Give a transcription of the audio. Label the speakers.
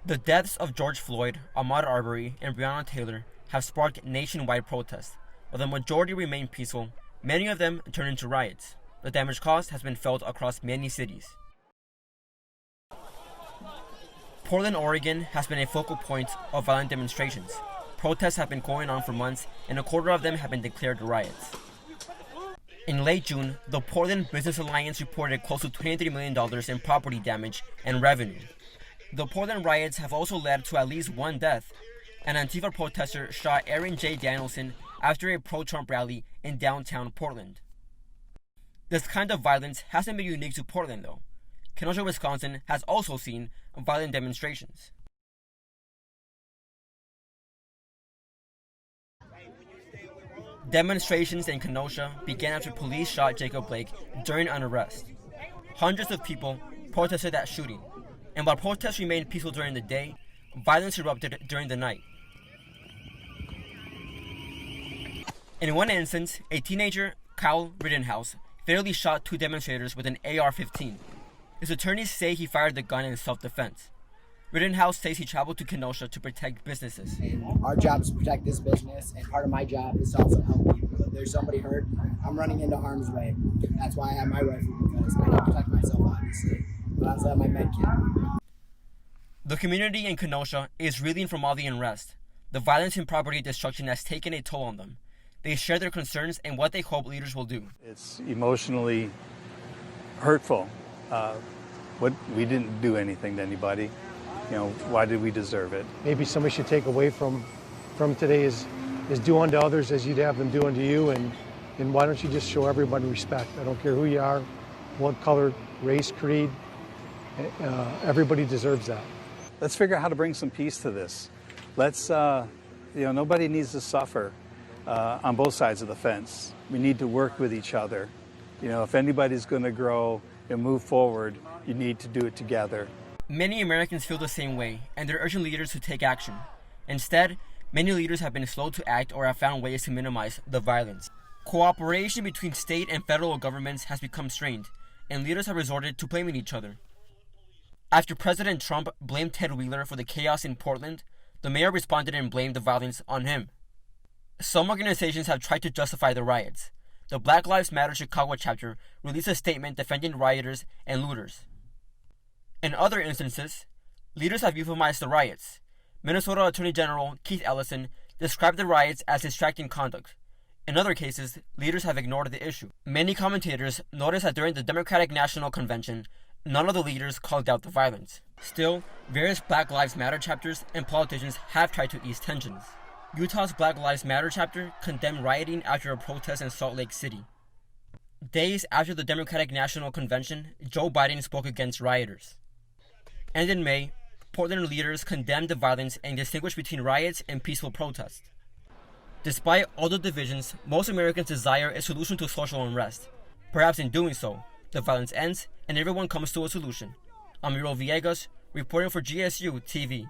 Speaker 1: The deaths of George Floyd, Ahmaud Arbery, and Breonna Taylor have sparked nationwide protests. While the majority remain peaceful, many of them turn into riots. The damage caused has been felt across many cities. Portland, Oregon has been a focal point of violent demonstrations. Protests have been going on for months, and a quarter of them have been declared riots. In late June, the Portland Business Alliance reported close to $23 million in property damage and revenue. The Portland riots have also led to at least one death. An Antifa protester shot Aaron J. Danielson after a pro-Trump rally in downtown Portland. This kind of violence hasn't been unique to Portland, though. Kenosha, Wisconsin has also seen violent demonstrations. Demonstrations in Kenosha began after police shot Jacob Blake during Unrest. Hundreds of people protested that shooting, and while protests remained peaceful during the day, violence erupted during the night. In one instance, a teenager, Kyle Rittenhouse, fatally shot two demonstrators with an AR-15. His attorneys say he fired the gun in self-defense. Rittenhouse says he traveled to Kenosha to protect businesses.
Speaker 2: Our job is to protect this business, and part of my job is to also help people. If there's somebody hurt, I'm running into harm's way. That's why I have my rifle, because I need to protect myself, obviously. But I also have my med kit.
Speaker 1: The community in Kenosha is reeling from all the unrest. The violence and property destruction has taken a toll on them. They share their concerns and what they hope leaders will do.
Speaker 3: It's emotionally hurtful. We didn't do anything to anybody. You know, why did we deserve it?
Speaker 4: Maybe somebody should take away from today is do unto others as you'd have them do unto you, and why don't you just show everybody respect? I don't care who you are, what color, race, creed, everybody deserves that.
Speaker 3: Let's figure out how to bring some peace to this. Let's, nobody needs to suffer on both sides of the fence. We need to work with each other. You know, if anybody's going to grow and move forward, you need to do it together.
Speaker 1: Many Americans feel the same way, and they're urging leaders to take action. Instead, many leaders have been slow to act or have found ways to minimize the violence. Cooperation between state and federal governments has become strained, and leaders have resorted to blaming each other. After President Trump blamed Ted Wheeler for the chaos in Portland, the mayor responded and blamed the violence on him. Some organizations have tried to justify the riots. The Black Lives Matter Chicago chapter released a statement defending rioters and looters. In other instances, leaders have euphemized the riots. Minnesota Attorney General Keith Ellison described the riots as distracting conduct. In other cases, leaders have ignored the issue. Many commentators noticed that during the Democratic National Convention, none of the leaders called out the violence. Still, various Black Lives Matter chapters and politicians have tried to ease tensions. Utah's Black Lives Matter chapter condemned rioting after a protest in Salt Lake City. Days after the Democratic National Convention, Joe Biden spoke against rioters. And in May, Portland leaders condemned the violence and distinguished between riots and peaceful protests. Despite all the divisions, most Americans desire a solution to social unrest. Perhaps in doing so, the violence ends and everyone comes to a solution. I'm Miro Villegas, reporting for GSU TV.